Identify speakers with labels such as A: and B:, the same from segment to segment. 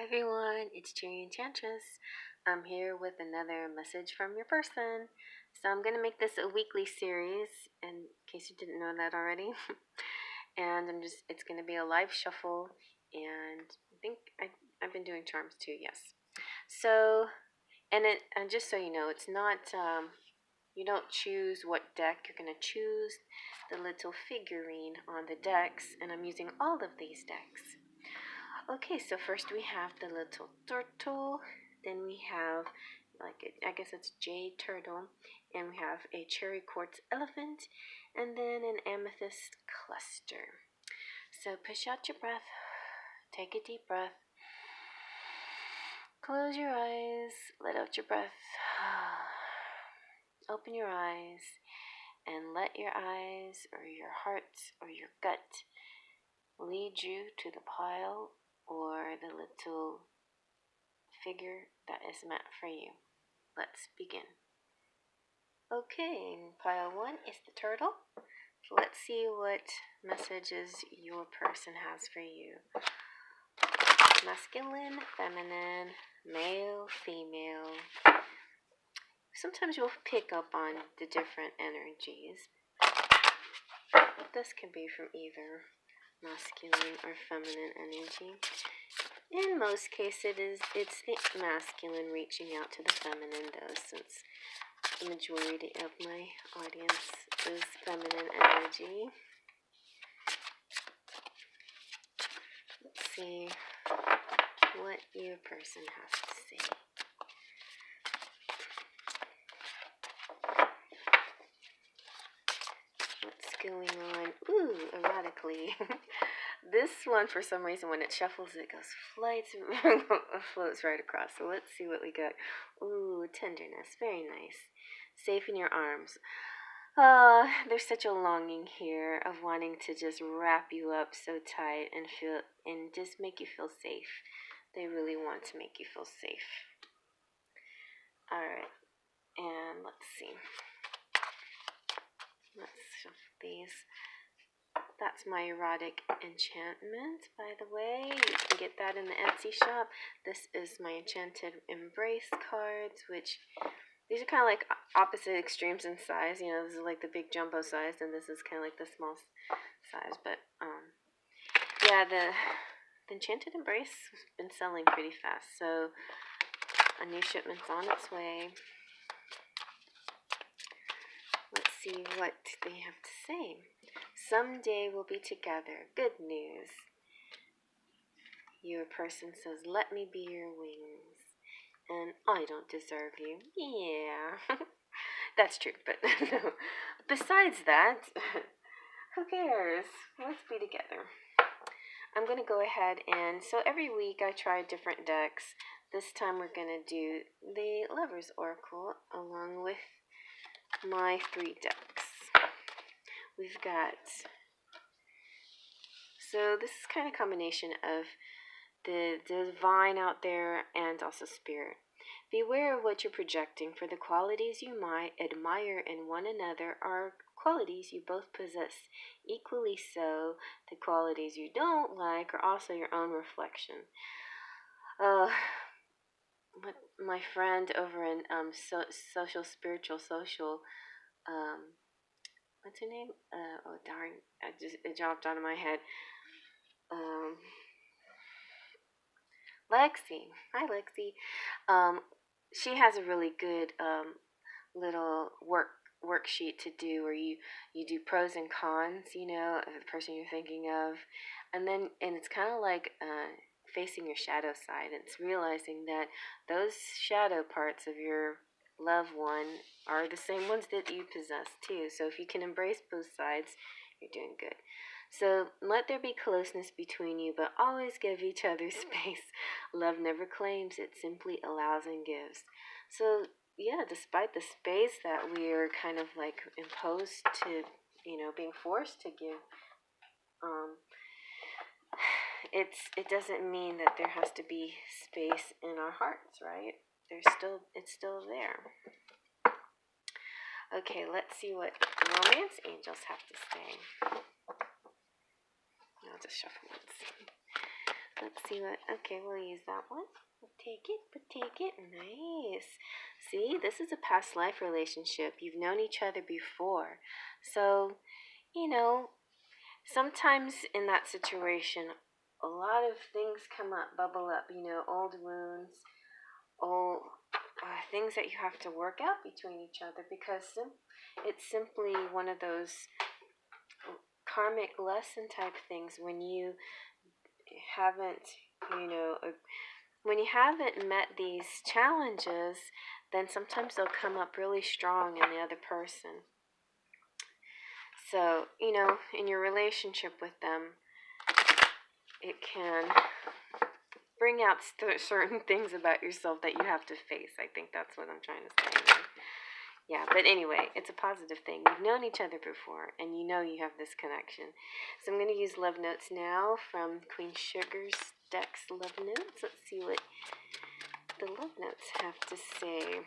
A: Hi everyone, it's cherryenchantress. I'm here with another message from your person. So I'm going to make this a weekly series, in case you didn't know that already. And it's going to be a live shuffle, and I think I've been doing charms too, yes. So, and just so you know, it's not, you don't choose what deck you're going to choose, the little figurine on the decks, and I'm using all of these decks. Okay, so first we have the little turtle, then we have I guess it's Jade turtle, and we have a cherry quartz elephant, and then an amethyst cluster. So push out your breath, take a deep breath, close your eyes, let out your breath, open your eyes, and let your eyes or your heart or your gut lead you to the pile or the little figure that is meant for you. Let's begin. Okay, pile 1 is the turtle. So let's see what messages your person has for you. Masculine, feminine, male, female. Sometimes you'll pick up on the different energies. This can be from either masculine or feminine energy. In most cases, it's the masculine reaching out to the feminine, though, since the majority of my audience is feminine energy. Let's see what your person has to say. What's going on? Ooh, erotically. This one, for some reason, when it shuffles, it goes floats right across. So let's see what we got. Ooh, tenderness. Very nice. Safe in your arms. There's such a longing here of wanting to just wrap you up so tight and just make you feel safe. They really want to make you feel safe. Alright, and let's see. Let's shuffle these. That's my Erotic Enchantment, by the way. You can get that in the Etsy shop. This is my Enchanted Embrace cards, which these are kind of like opposite extremes in size. You know, this is like the big jumbo size, and this is kind of like the small size. But, yeah, the Enchanted Embrace has been selling pretty fast, so a new shipment's on its way. Let's see what they have to say. Someday we'll be together. Good news. Your person says, let me be your wings. And I don't deserve you. Yeah. That's true, but no. Besides that, who cares? Let's be together. I'm going to go ahead and, so every week I try different decks. This time we're going to do the Lover's Oracle along with my 3 decks. We've got, so this is kind of a combination of the divine out there and also spirit. Beware of what you're projecting, for the qualities you might admire in one another are qualities you both possess. Equally so, the qualities you don't like are also your own reflection. My friend over in social, what's her name? Oh darn, it dropped out of my head. Lexi. Hi, Lexi. She has a really good little worksheet to do where you do pros and cons, you know, of the person you're thinking of, and it's kind of like facing your shadow side. It's realizing that those shadow parts of your loved one are the same ones that you possess too. So if you can embrace both sides, you're doing good. So let there be closeness between you, but always give each other space. Love never claims, it simply allows and gives. So yeah, despite the space that we're kind of like imposed to, you know, being forced to give, it doesn't mean that there has to be space in our hearts, right? It's still there. Okay, let's see what romance angels have to say. I'll just shuffle once. Let's see what, okay, we'll use that one. We'll take it. Nice. See, this is a past life relationship. You've known each other before. So, you know, sometimes in that situation, a lot of things come up, bubble up, old wounds, old things that you have to work out between each other, because it's simply one of those karmic lesson type things when you haven't, when you haven't met these challenges, then sometimes they'll come up really strong in the other person. So, in your relationship with them, it can bring out certain things about yourself that you have to face. I think that's what I'm trying to say. Yeah, but anyway, it's a positive thing. You've known each other before, and you know you have this connection. So I'm going to use Love Notes now from Queen Sugar's deck's Love Notes. Let's see what the Love Notes have to say.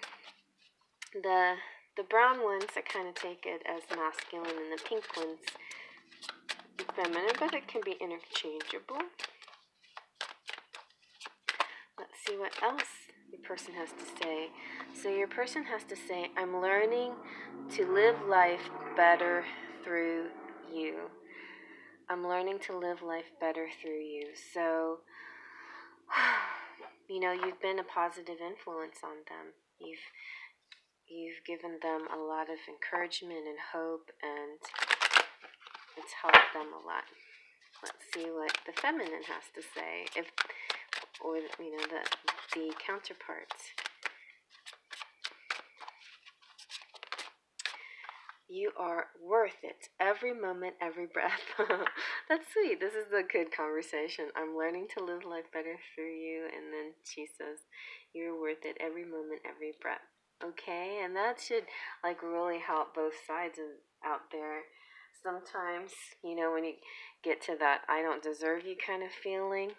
A: The brown ones, I kind of take it as masculine, and the pink ones feminine, but it can be interchangeable. Let's see what else your person has to say. So your person has to say, I'm learning to live life better through you. I'm learning to live life better through you. So, you've been a positive influence on them. You've given them a lot of encouragement and hope, and it's helped them a lot. Let's see what the feminine has to say, the counterparts. You are worth it. Every moment, every breath. That's sweet. This is a good conversation. I'm learning to live life better through you. And then she says, you're worth it. Every moment, every breath. Okay? And that should really help both sides out there. Sometimes, when you get to that I don't deserve you kind of feeling,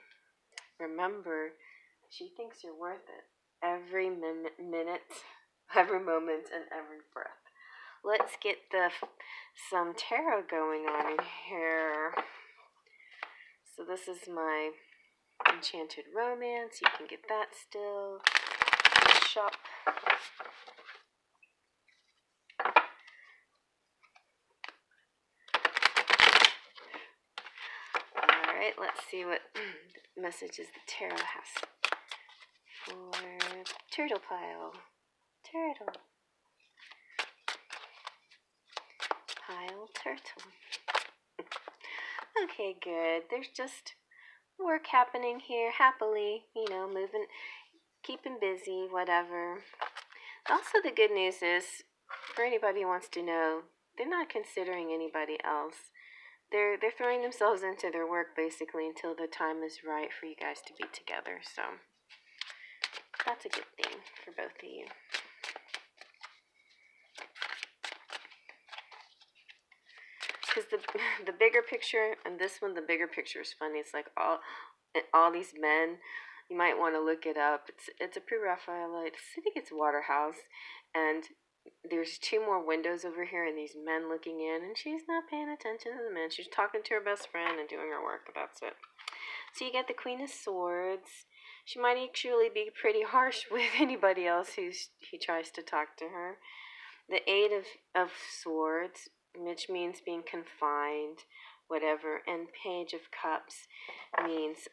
A: remember, she thinks you're worth it. Every minute, every moment, and every breath. Let's get some tarot going on in here. So this is my Enchanted Romance. You can get that still in the shop. Alright, let's see what messages the tarot has for Turtle Pile. Turtle. Pile Turtle. Okay, good. There's just work happening here, happily, moving, keeping busy, whatever. Also, the good news is, for anybody who wants to know, they're not considering anybody else. They're throwing themselves into their work, basically, until the time is right for you guys to be together. So, that's a good thing for both of you. Because the bigger picture, and this one, the bigger picture is funny. It's like all these men. You might want to look it up. It's a pre-Raphaelite. I think it's Waterhouse, and there's two more windows over here, and these men looking in, and she's not paying attention to the men. She's talking to her best friend and doing her work. That's it. So you get the Queen of Swords. She might actually be pretty harsh with anybody else who tries to talk to her. The Eight of Swords, which means being confined, whatever, and Page of Cups means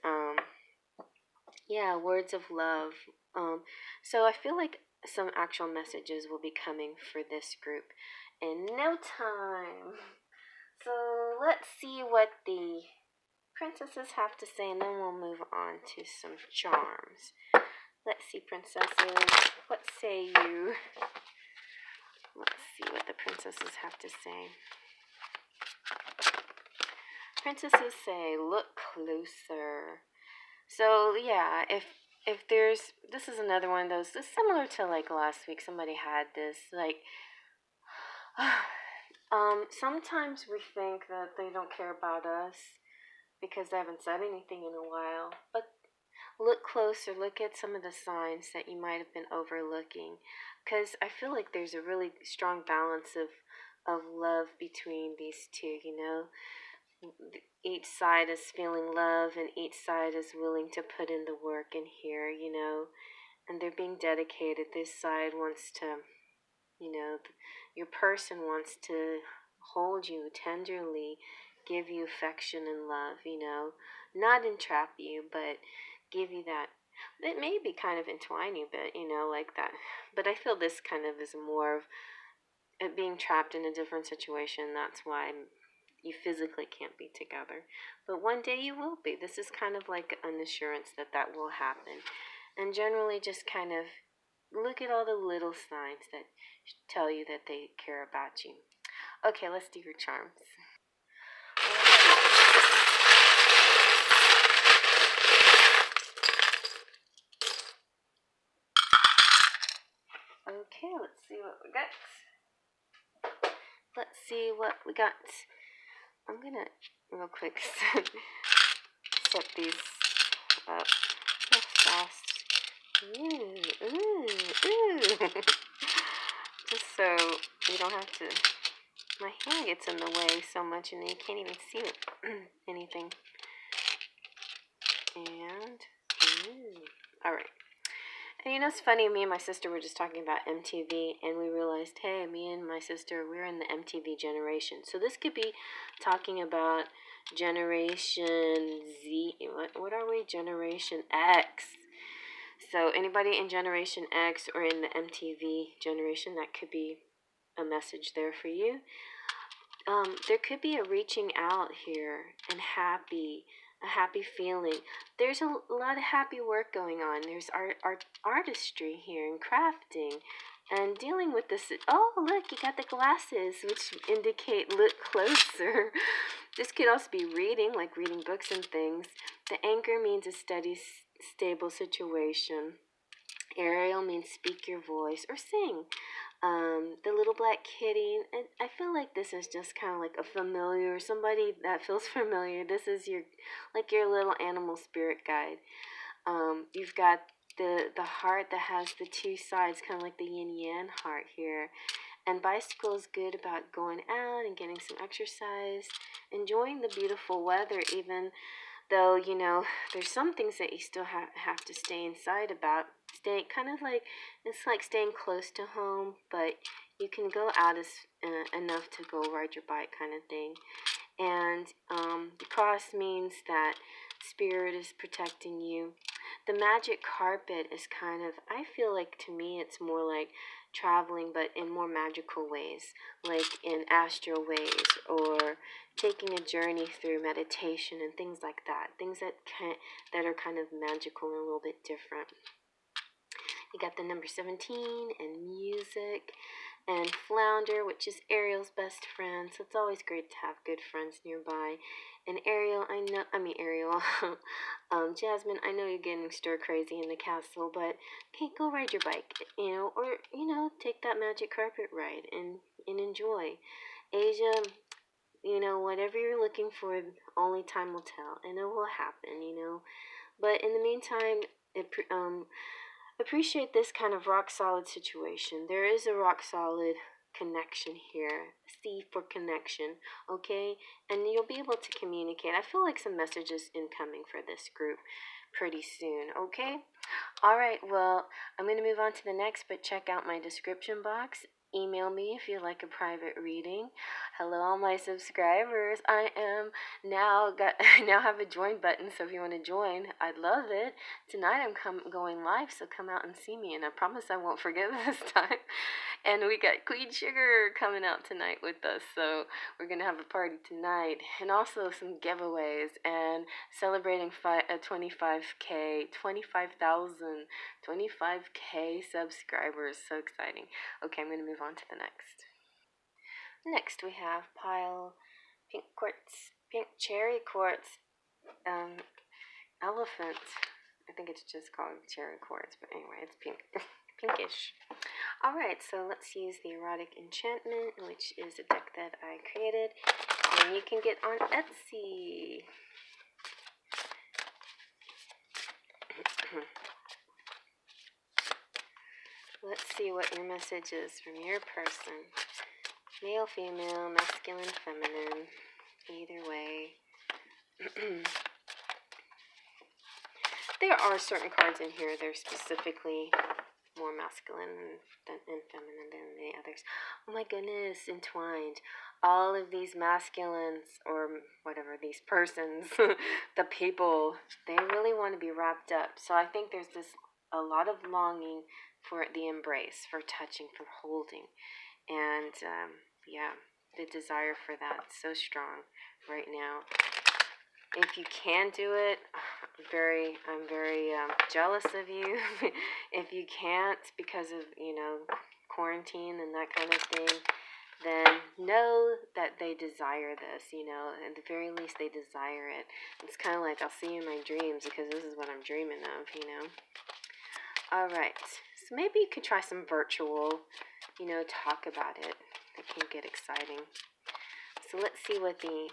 A: words of love. So I feel like some actual messages will be coming for this group in no time. So let's see what the princesses have to say, and then we'll move on to some charms. Let's see, princesses, what say you? Let's see what the princesses have to say. Princesses say, look closer. So yeah, if this is another one of those, it's similar to like last week, somebody had this, sometimes we think that they don't care about us because they haven't said anything in a while, but look closer, look at some of the signs that you might have been overlooking, because I feel like there's a really strong balance of love between these two, each side is feeling love and each side is willing to put in the work in here, you know, and they're being dedicated. This side wants to, you know, your person wants to hold you tenderly, give you affection and love, you know, not entrap you, but give you that. It may be kind of entwine you, but, you know, like that. But I feel this kind of is more of it being trapped in a different situation. That's why you physically can't be together. But one day you will be. This is kind of like an assurance that that will happen. And generally just kind of look at all the little signs that tell you that they care about you. Okay, let's do your charms. Okay, let's see what we got. Let's see what we got. I'm gonna real quick set these up real fast. Ooh, ooh, ooh. Just so you don't have to. My hand gets in the way so much, and you can't even see it. Anything. And all right. And you know, it's funny, me and my sister were just talking about MTV, and we realized, hey, me and my sister, we're in the MTV generation. So this could be talking about Generation Z. What are we? Generation X. So anybody in Generation X or in the MTV generation, that could be a message there for you. There could be a reaching out here and a happy feeling. There's a lot of happy work going on. There's artistry here and crafting and dealing with this. Oh, look, you got the glasses, which indicate look closer. This could also be reading, like reading books and things. The anchor means a steady, stable situation. Ariel means speak your voice or sing. The little black kitty, and I feel like this is just kind of like a familiar, somebody that feels familiar. This is your little animal spirit guide. You've got the heart that has the two sides, kind of like the yin yang heart here. And bicycle is good about going out and getting some exercise, enjoying the beautiful weather, even though, you know, there's some things that you still have to stay inside about. Stay kind of like, it's like staying close to home, but you can go out enough to go ride your bike kind of thing. And the cross means that spirit is protecting you. The magic carpet is kind of, I feel like to me it's more like traveling, but in more magical ways, like in astral ways, or taking a journey through meditation and things like that. Things that are kind of magical and a little bit different. You got the number 17 and music and flounder, which is Ariel's best friend. So it's always great to have good friends nearby. And Ariel, Ariel, Jasmine, I know you're getting stir crazy in the castle, but okay, go ride your bike, you know, or, you know, take that magic carpet ride and enjoy. Asia, you know, whatever you're looking for, only time will tell, and it will happen, you know. But in the meantime, appreciate this kind of rock solid situation. There is a rock solid connection here. C for connection, okay? And you'll be able to communicate. I feel like some messages incoming for this group pretty soon, okay? All right, well, I'm going to move on to the next, but check out my description box. Email me if you'd like a private reading. Hello, all my subscribers. I am now have a join button, so if you want to join, I'd love it. Tonight I'm going live, so come out and see me, and I promise I won't forget this time. And we got Queen Sugar coming out tonight with us, so we're gonna have a party tonight, and also some giveaways and celebrating 25K, 25,000, 25K subscribers. So exciting. Okay, I'm going to move on to the next. Next, we have Pile Pink Quartz, Pink Cherry Quartz, Elephant. I think it's just called Cherry Quartz, but anyway, it's pink, pinkish. Alright, so let's use the Erotic Enchantment, which is a deck that I created, and you can get on Etsy. Let's see what your message is from your person. Male, female, masculine, feminine. Either way. There are certain cards in here that are specifically more masculine and feminine than the others. Oh my goodness, entwined. All of these masculines, or whatever, these persons, the people, they really want to be wrapped up. So I think there's a lot of longing for the embrace, for touching, for holding. And yeah, the desire for that is so strong right now. If you can do it, I'm very jealous of you. If you can't because of, quarantine and that kind of thing, then know that they desire this, at the very least they desire it. It's kind of like I'll see you in my dreams because this is what I'm dreaming of. All right, so maybe you could try some virtual, talk about it. It can get exciting. So let's see what the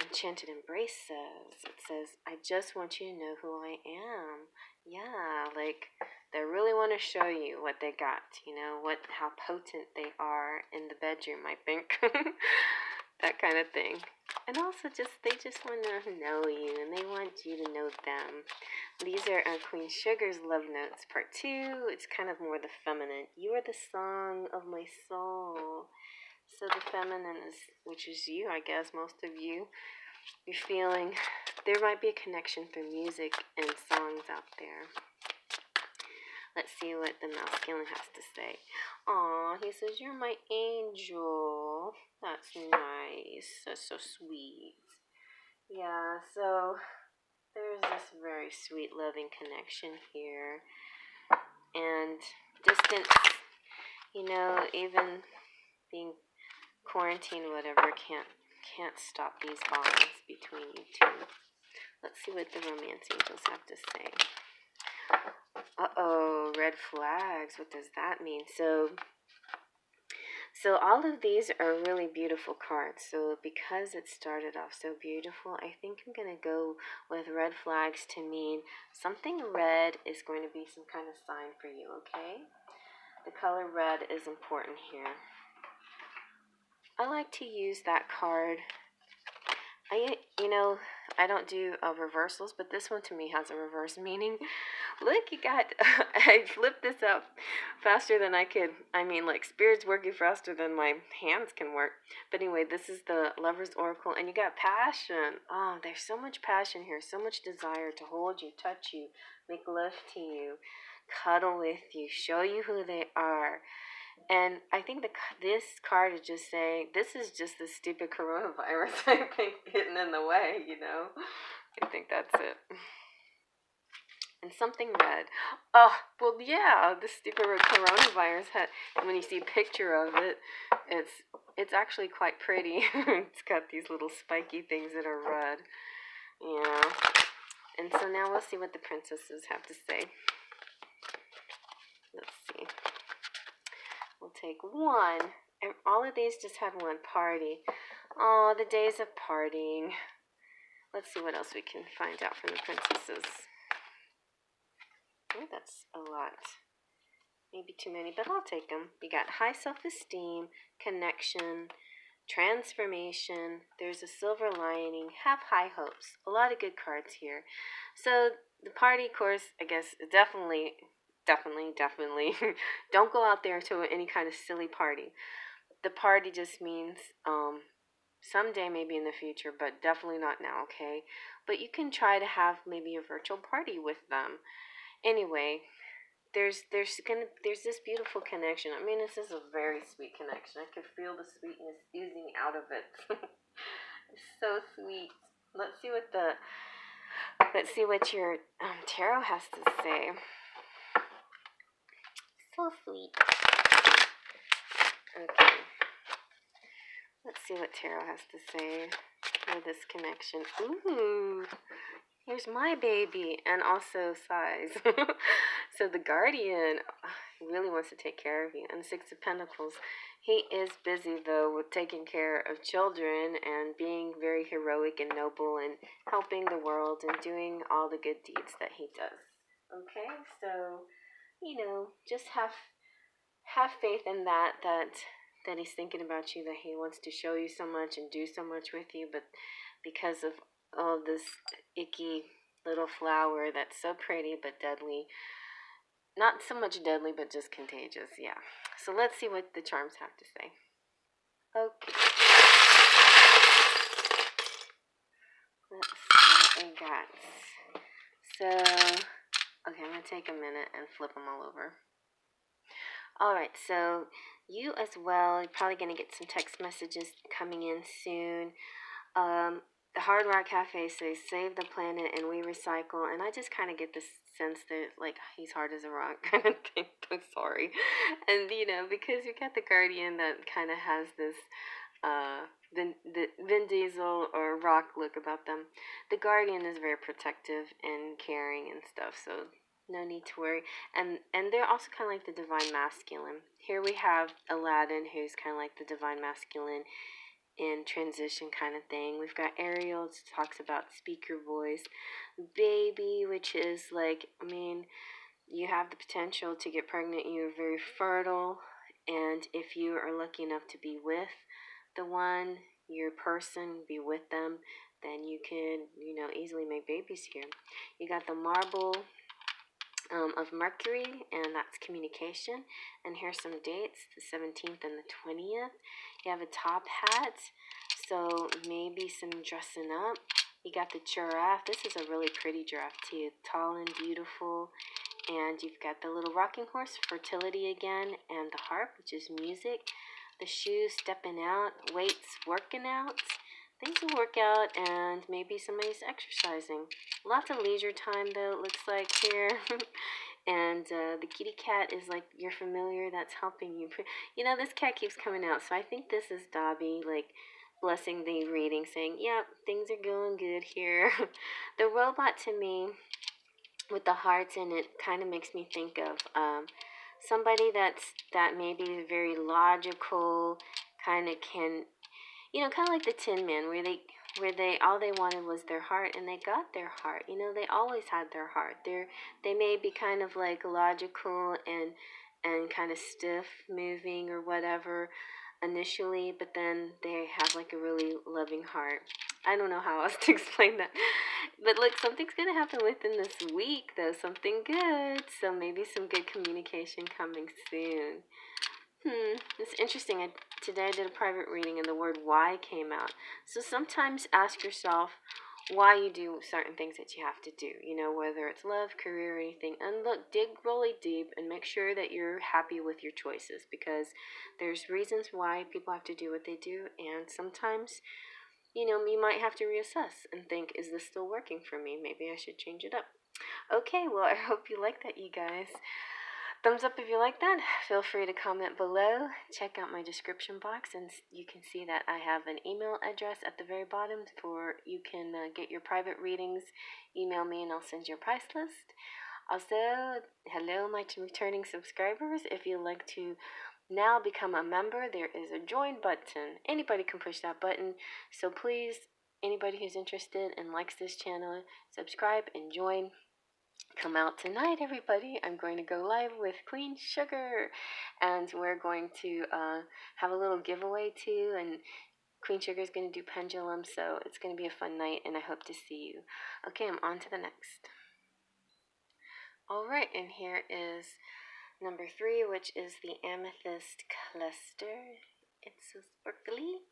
A: Enchanted Embrace says. It says, I just want you to know who I am. Yeah, like they really want to show you what they got, how potent they are in the bedroom, I think. That kind of thing. And also they just want to know you and they want you to know them. These are Queen Sugar's Love Notes Part 2. It's kind of more the feminine. You are the song of my soul. So the feminine is, which is you, I guess, most of you. You're feeling there might be a connection through music and songs out there. Let's see what the masculine has to say. Aw, he says, you're my angel. That's nice. That's so sweet. Yeah, so there's this very sweet, loving connection here. And distance, even being quarantined or whatever, can't stop these bonds between you two. Let's see what the romance angels have to say. Uh-oh, red flags. What does that mean? So all of these are really beautiful cards. So because it started off so beautiful, I think I'm going to go with red flags to mean something red is going to be some kind of sign for you, okay? The color red is important here. I like to use that card. I don't do reversals, but this one to me has a reverse meaning. Look, I flipped this up faster than I could. Like Spirit's working faster than my hands can work. But anyway, this is the Lover's Oracle, and you got passion. Oh, there's so much passion here, so much desire to hold you, touch you, make love to you, cuddle with you, show you who they are. And I think this card is just saying, this is just the stupid coronavirus, I think, getting in the way, I think that's it. And something red. Oh, well, yeah, the stupid coronavirus when you see a picture of it, it's actually quite pretty. It's got these little spiky things that are red. Yeah. And so now we'll see what the princesses have to say. Let's see. We'll take one. And all of these just had one party. Oh, the days of partying. Let's see what else we can find out from the princesses. Oh, that's a lot. Maybe too many, but I'll take them. You got high self-esteem, connection, transformation. There's a silver lining, have high hopes. A lot of good cards here. So the party course, I guess, definitely don't go out there to any kind of silly party. The party just means someday, maybe in the future, but definitely not now, okay? But you can try to have maybe a virtual party with them. Anyway, there's this beautiful connection. This is a very sweet connection. I can feel the sweetness oozing out of it. It's so sweet. Let's see what your tarot has to say. So sweet. Okay. Let's see what tarot has to say for this connection. Ooh, here's my baby, and also size. So the guardian really wants to take care of you. And Six of Pentacles, he is busy though with taking care of children and being very heroic and noble and helping the world and doing all the good deeds that he does. Okay, so just have faith in that that he's thinking about you, that he wants to show you so much and do so much with you, but because of all this icky little flower that's so pretty but deadly. Not so much deadly, but just contagious, yeah. So let's see what the charms have to say. Okay. Let's see what we got. So, okay, I'm going to take a minute and flip them all over. Alright, so you as well, you're probably going to get some text messages coming in soon. The Hard Rock Cafe says, save the planet and we recycle. And I just kind of get this sense that, like, he's hard as a rock kind of thing. I'm sorry. And, you know, because you got the Guardian that kind of has this Vin Diesel or Rock look about them. The Guardian is very protective and caring and stuff, so no need to worry. And they're also kind of like the Divine Masculine. Here we have Aladdin, who's kind of like the Divine Masculine in transition kind of thing. We've got Ariel, which talks about speaker voice. Baby, which is like, I mean, you have the potential to get pregnant. You're very fertile, and if you are lucky enough to be with the one, your person, be with them, then you can, you know, easily make babies here. You got the marble of Mercury, and that's communication. And here's some dates, the 17th and the 20th. You have a top hat, so maybe some dressing up. You got the giraffe. This is a really pretty giraffe too, tall and beautiful. And you've got the little rocking horse, fertility again, and the harp, which is music. The shoes, stepping out. Weights, working out. Things will work out, and maybe somebody's exercising. Lots of leisure time, though, it looks like here. And the kitty cat is like your familiar that's helping you. You know, this cat keeps coming out, so I think this is Dobby, like, blessing the reading, saying, yep, things are going good here. The robot, to me, with the hearts in it, kind of makes me think of somebody that maybe is very logical, kind of can, you know, kind of like the Tin Man, where they all they wanted was their heart, and they got their heart. You know, they always had their heart. They may be kind of like logical and kind of stiff moving or whatever initially, but then they have like a really loving heart. I don't know how else to explain that. But look, something's going to happen within this week, though. Something good. So maybe some good communication coming soon. It's interesting. Today I did a private reading and the word why came out. So sometimes ask yourself why you do certain things that you have to do. You know, whether it's love, career, or anything. And look, dig really deep and make sure that you're happy with your choices, because there's reasons why people have to do what they do. And sometimes, you know, you might have to reassess and think, is this still working for me? Maybe I should change it up. Okay, well, I hope you like that, you guys. Thumbs up if you like that. Feel free to comment below. Check out my description box, and you can see that I have an email address at the very bottom for you can get your private readings. Email me and I'll send you a price list. Also, hello my returning subscribers. If you'd like to now become a member, there is a join button. Anybody can push that button. So please, anybody who's interested and likes this channel, subscribe and join. Come out tonight, everybody. I'm going to go live with Queen Sugar, and we're going to have a little giveaway too, and Queen Sugar is going to do pendulum, so it's going to be a fun night, and I hope to see you. Okay, I'm on to the next. Alright, and here is number 3, which is the Amethyst Cluster. It's so sparkly.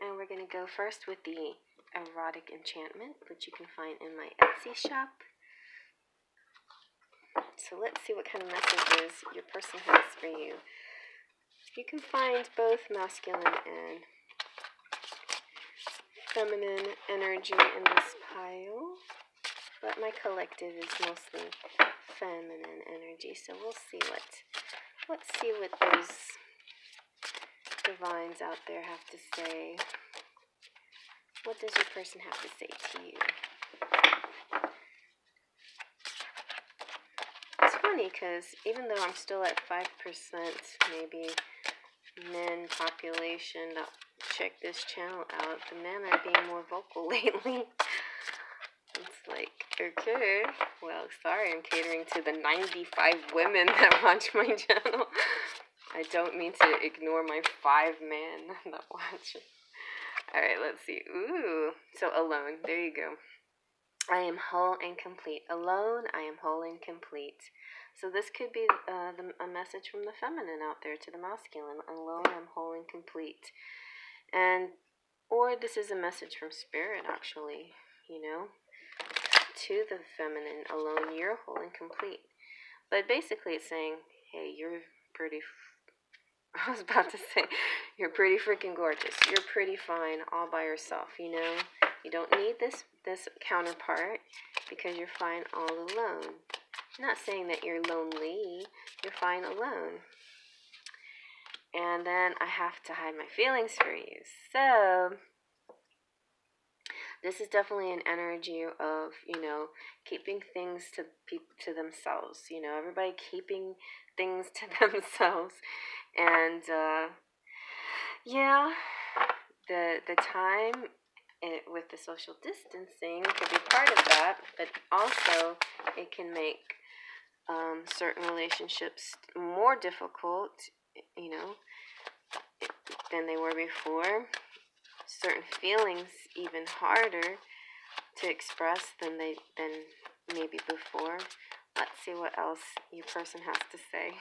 A: And we're going to go first with the Erotic Enchantment, which you can find in my Etsy shop. So let's see what kind of messages your person has for you. You can find both masculine and feminine energy in this pile, but my collective is mostly feminine energy. So let's see what those divines out there have to say. What does your person have to say to you? It's funny because even though I'm still at 5% maybe men population that check this channel out, the men are being more vocal lately. It's like, okay, well, sorry, I'm catering to the 95 women that watch my channel. I don't mean to ignore my 5 man that watch. Alright, let's see. Ooh. So alone. There you go. I am whole and complete. Alone, I am whole and complete. So this could be a message from the feminine out there to the masculine. Alone, I'm whole and complete. And, or this is a message from spirit, actually, you know, to the feminine. Alone, you're whole and complete. But basically it's saying, hey, you're pretty, I was about to say, you're pretty freaking gorgeous. You're pretty fine all by yourself, you know. You don't need this counterpart because you're fine all alone. I'm not saying that you're lonely. You're fine alone. And then I have to hide my feelings for you. So this is definitely an energy of, you know, keeping things to themselves. You know, everybody keeping things to themselves. And yeah, the time with the social distancing could be part of that, but also it can make certain relationships more difficult, you know, than they were before. Certain feelings even harder to express than maybe before. Let's see what else your person has to say.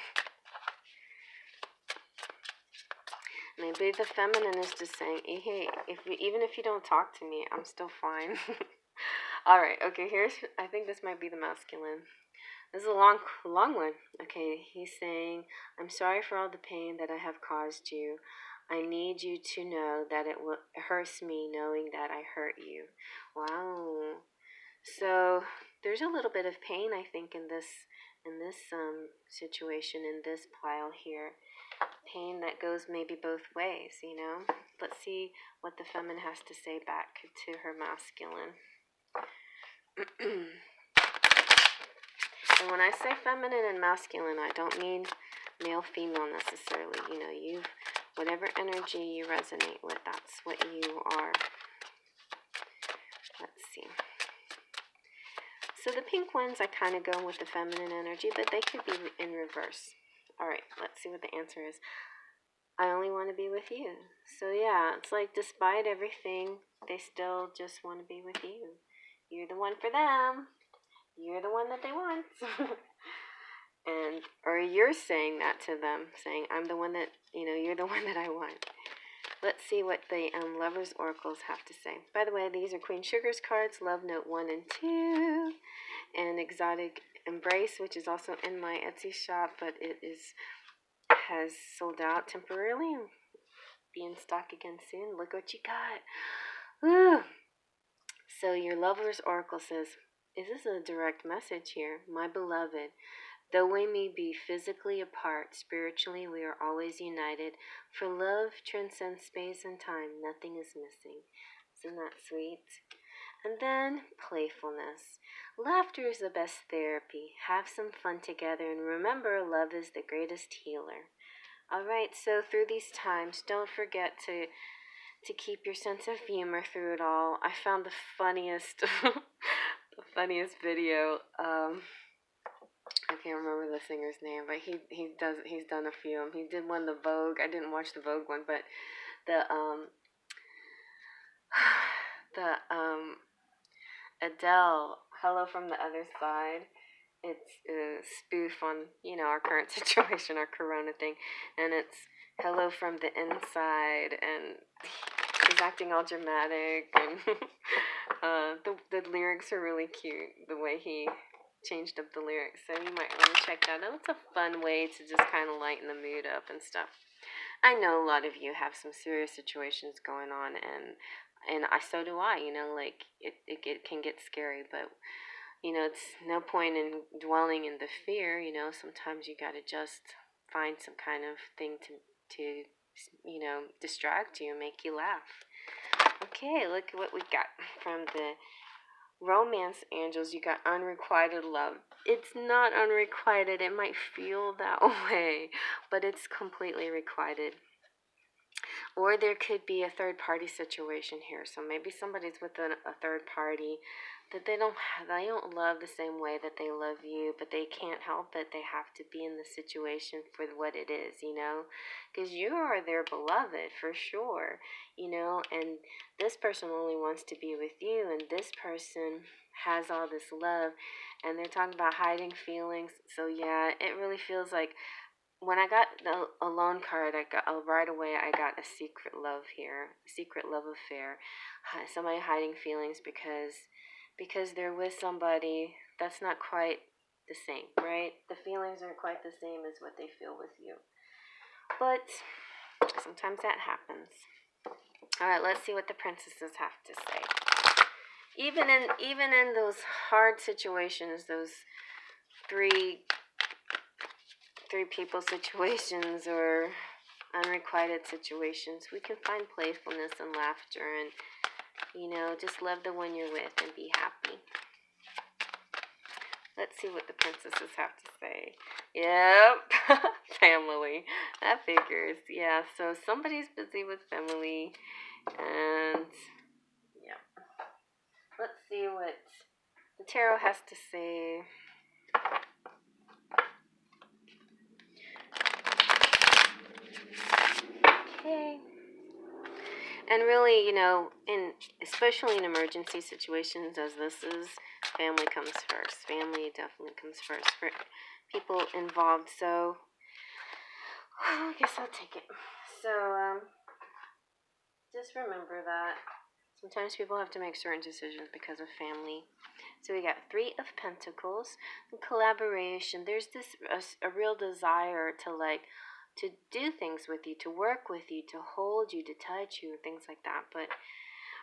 A: Maybe the feminine is just saying, hey, even if you don't talk to me, I'm still fine. Alright, okay, I think this might be the masculine. This is a long one. Okay, he's saying, I'm sorry for all the pain that I have caused you. I need you to know that it hurts me knowing that I hurt you. Wow. So there's a little bit of pain, I think, in this situation, in this pile here. Pain that goes maybe both ways, you know. Let's see what the feminine has to say back to her masculine. And when I say feminine and masculine, I don't mean male, female necessarily. You know, whatever energy you resonate with, that's what you are. Let's see. So the pink ones, I kind of go with the feminine energy, but they could be in reverse. All right, let's see what the answer is. I only want to be with you. So yeah, it's like despite everything, they still just want to be with you. You're the one for them. You're the one that they want. Or you're saying that to them, saying, I'm the one that, you know, you're the one that I want. Let's see what the Lovers Oracles have to say. By the way, these are Queen Sugar's cards, Love Note 1 and 2, and Erotic Embrace, which is also in my Etsy shop, but it has sold out temporarily. Be in stock again soon. Look what you got. Woo! So your Lover's Oracle says, is this a direct message here? My beloved, though we may be physically apart, spiritually we are always united. For love transcends space and time. Nothing is missing. Isn't that sweet? And then playfulness. Laughter is the best therapy. Have some fun together and remember, love is the greatest healer. Alright, so through these times, don't forget to keep your sense of humor through it all. I found the funniest video. I can't remember the singer's name, but he's done a few. He did one, the Vogue. I didn't watch the Vogue one, but the Adele, Hello from the Other Side. It's a spoof on, you know, our current situation, our corona thing, and it's hello from the inside, and he's acting all dramatic, and the lyrics are really cute, the way he changed up the lyrics, so you might want to check that out. It's a fun way to just kind of lighten the mood up and stuff. I know a lot of you have some serious situations going on, and so do I, you know, like, it can get scary, but you know, it's no point in dwelling in the fear. You know, sometimes you gotta just find some kind of thing to you know, distract you, make you laugh. Okay, look at what we got from the Romance Angels. You got unrequited love. It's not unrequited. It might feel that way, but it's completely requited. Or there could be a third party situation here. So maybe somebody's with a third party that they don't love the same way that they love you, but they can't help it. They have to be in the situation for what it is, you know, because you are their beloved for sure, you know, and this person only wants to be with you, and this person has all this love, and they're talking about hiding feelings. So yeah, it really feels like when I got the alone card, I got right away. I got a secret love here, a secret love affair, somebody hiding feelings because they're with somebody that's not quite the same, right? The feelings aren't quite the same as what they feel with you, but sometimes that happens. All right, let's see what the princesses have to say. Even in those hard situations, those three people situations or unrequited situations, we can find playfulness and laughter and, you know, just love the one you're with and be happy. Let's see what the princesses have to say. Yep, family. That figures. Yeah, so somebody's busy with family. And, yeah. Let's see what the tarot has to say. Okay. And really, you know, especially in emergency situations as this is, family comes first. Family definitely comes first for people involved. So, I guess I'll take it. So, just remember that sometimes people have to make certain decisions because of family. So we got Three of Pentacles, collaboration. There's this a real desire to do things with you, to work with you, to hold you, to touch you, things like that. But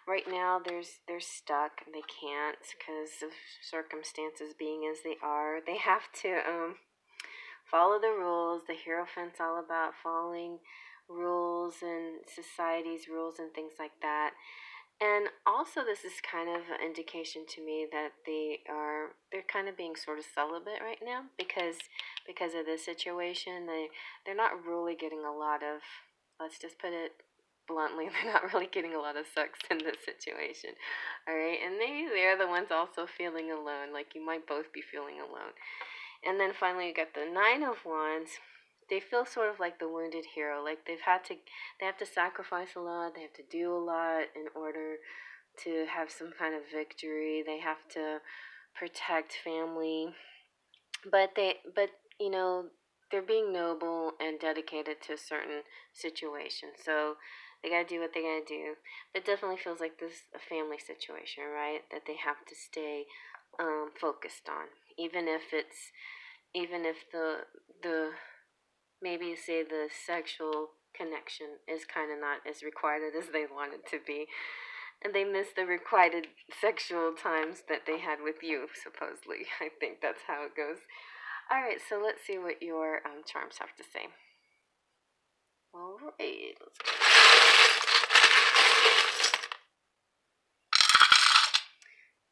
A: right now they're stuck. They can't because of circumstances being as they are. They have to follow the rules. The Hierophant's all about following rules and society's rules and things like that. And also this is kind of an indication to me that they're kind of being sort of celibate right now because of this situation. They're not really getting a lot of, let's just put it bluntly, they're not really getting a lot of sex in this situation. All right, and maybe they're the ones also feeling alone, like you might both be feeling alone. And then finally you got the Nine of Wands. They feel sort of like the wounded hero, like they have to sacrifice a lot, they have to do a lot in order to have some kind of victory. They have to protect family, but you know, they're being noble and dedicated to a certain situation. So they gotta do what they gotta do. It definitely feels like this a family situation, right? That they have to stay focused on, even if the maybe say the sexual connection is kind of not as requited as they want it to be, and they miss the requited sexual times that they had with you, supposedly. I think that's how it goes. All right, so let's see what your charms have to say. All right, let's go.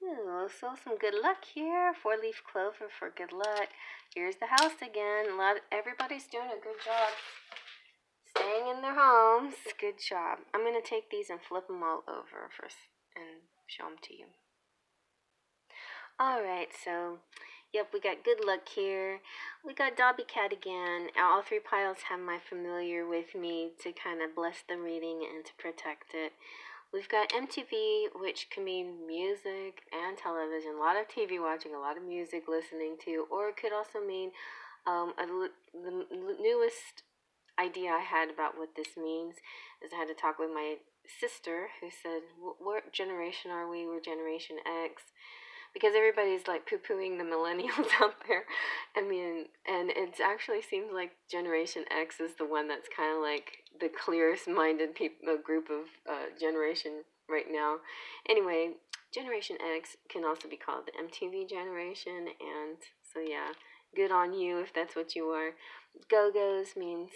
A: Ooh, so some good luck here. 4-leaf clover for good luck. Here's the house again. Everybody's doing a good job staying in their homes. Good job. I'm going to take these and flip them all over first and show them to you. Alright, so, yep, we got good luck here. We got Dobby Cat again. All three piles have my familiar with me to kind of bless the reading and to protect it. We've got MTV, which can mean music and television. A lot of TV watching, a lot of music listening to, or it could also mean the newest idea I had about what this means is I had to talk with my sister who said, what generation are we? We're Generation X. Because everybody's like poo-pooing the millennials out there. I mean, and it actually seems like Generation X is the one that's kind of like the clearest minded group of generation right now. Anyway, Generation X can also be called the MTV generation, and so yeah, good on you if that's what you are. Go-go's means,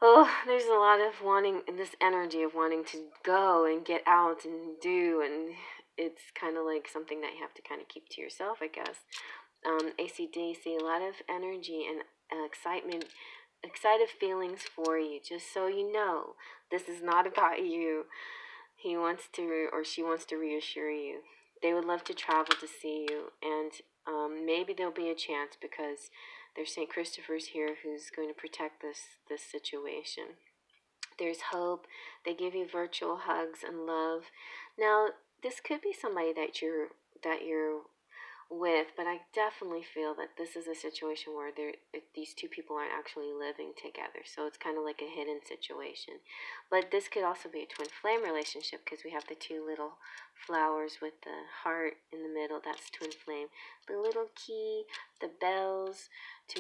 A: oh, there's a lot of wanting, this energy of wanting to go and get out and do, and it's kind of like something that you have to kind of keep to yourself, I guess. AC/DC, a lot of energy and excitement, excited feelings for you, just so you know, this is not about you. He wants to, or she wants to reassure you. they would love to travel to see you, and maybe there'll be a chance because there's St. Christopher's here who's going to protect this situation. There's hope. They give you virtual hugs and love. Now, this could be somebody that you're with, but I definitely feel that this is a situation where these two people aren't actually living together. So it's kind of like a hidden situation. But this could also be a twin flame relationship because we have the two little flowers with the heart in the middle. That's twin flame. The little key, the bells,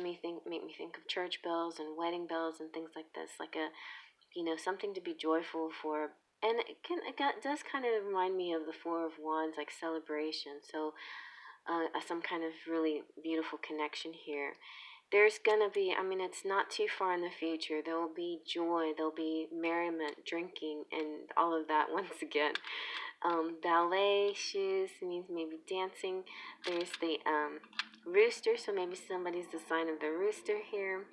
A: make me think of church bells and wedding bells and things like this, like a something to be joyful for. And it does kind of remind me of the Four of Wands, like celebration. So some kind of really beautiful connection here. There's gonna be, it's not too far in the future. There will be joy, there'll be merriment, drinking, and all of that once again. Ballet shoes means maybe dancing. There's the rooster, so maybe somebody's the sign of the rooster here.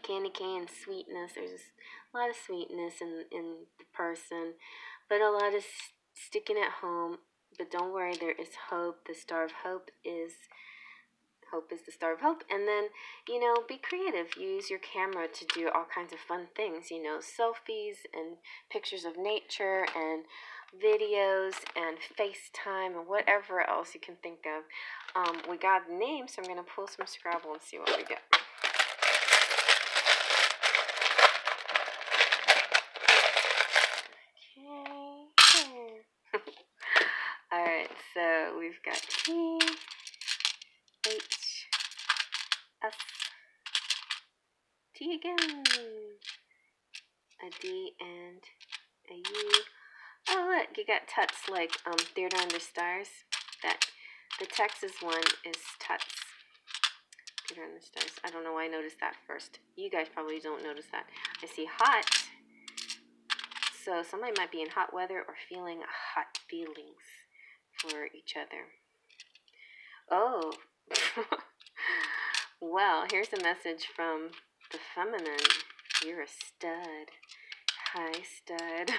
A: Candy cane, sweetness. There's a lot of sweetness in the person, but a lot of sticking at home. But don't worry, there is hope. The star of hope is the star of hope. And then, be creative. Use your camera to do all kinds of fun things. Selfies and pictures of nature and videos and FaceTime and whatever else you can think of. We got names, so I'm gonna pull some Scrabble and see what we get. Alright, so we've got T, H, S, T again, a D, and a U. Oh, look, you got Tuts like Theater Under Stars. The Texas one is Tuts. Theater Under Stars. I don't know why I noticed that first. You guys probably don't notice that. I see hot. So somebody might be in hot weather or feeling hot feelings for each other. Oh. Well, here's a message from the feminine. You're a stud. Hi, stud.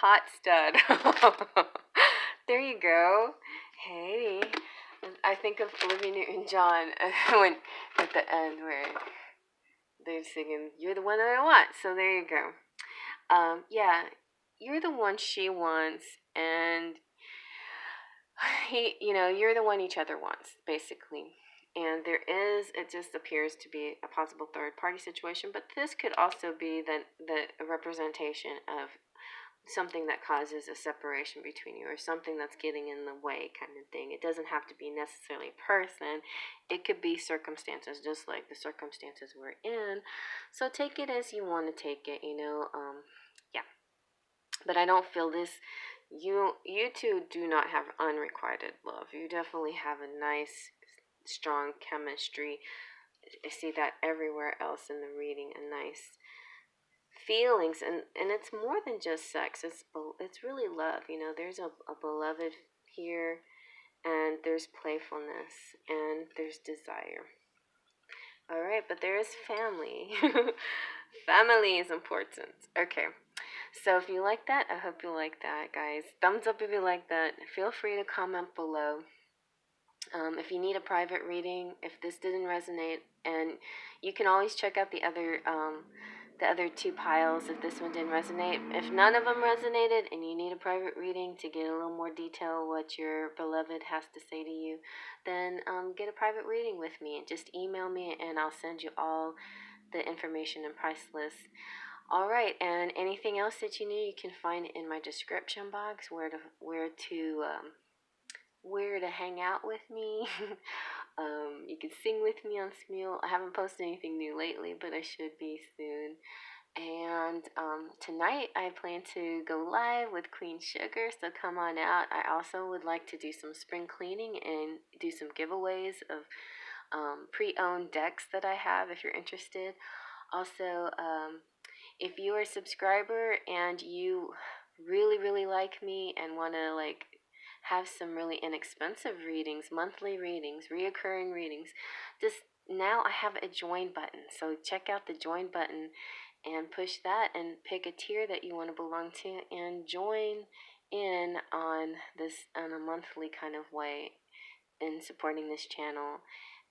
A: Hot stud. There you go. Hey. I think of Olivia Newton-John when at the end where they're singing, "You're the one that I want." So there you go. Yeah, you're the one she wants, and you're the one each other wants, basically. And it just appears to be a possible third party situation, but this could also be the representation of something that causes a separation between you or something that's getting in the way kind of thing. It doesn't have to be necessarily a person. It could be circumstances, just like the circumstances we're in. So take it as you want to take it, yeah. But I don't feel this. You two do not have unrequited love. You definitely have a nice, strong chemistry. I see that everywhere else in the reading. A nice feelings, and it's more than just sex. It's really love. There's a beloved here, and there's playfulness, and there's desire. All right, but there is family. Family is important. Okay. So if you like that, I hope you like that, guys. Thumbs up if you like that. Feel free to comment below. If you need a private reading, if this didn't resonate, and you can always check out the other two piles if this one didn't resonate. If none of them resonated and you need a private reading to get a little more detail what your beloved has to say to you, then get a private reading with me. Just email me and I'll send you all the information and price list. All right, and anything else that you need, you can find in my description box where to hang out with me. You can sing with me on Smule. I haven't posted anything new lately, but I should be soon. And tonight I plan to go live with Queen Sugar, so come on out. I also would like to do some spring cleaning and do some giveaways of pre-owned decks that I have if you're interested. Also, if you are a subscriber and you really, really like me and want to have some really inexpensive readings, monthly readings, reoccurring readings, just now I have a join button. So check out the join button and push that and pick a tier that you want to belong to and join in on this on a monthly kind of way in supporting this channel.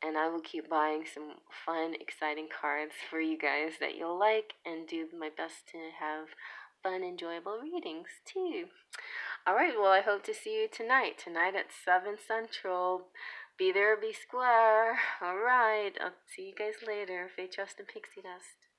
A: And I will keep buying some fun, exciting cards for you guys that you'll like and do my best to have fun, enjoyable readings too. Alright, well, I hope to see you tonight at 7 Central. Be there or be square. Alright, I'll see you guys later. Faith, trust, and pixie dust.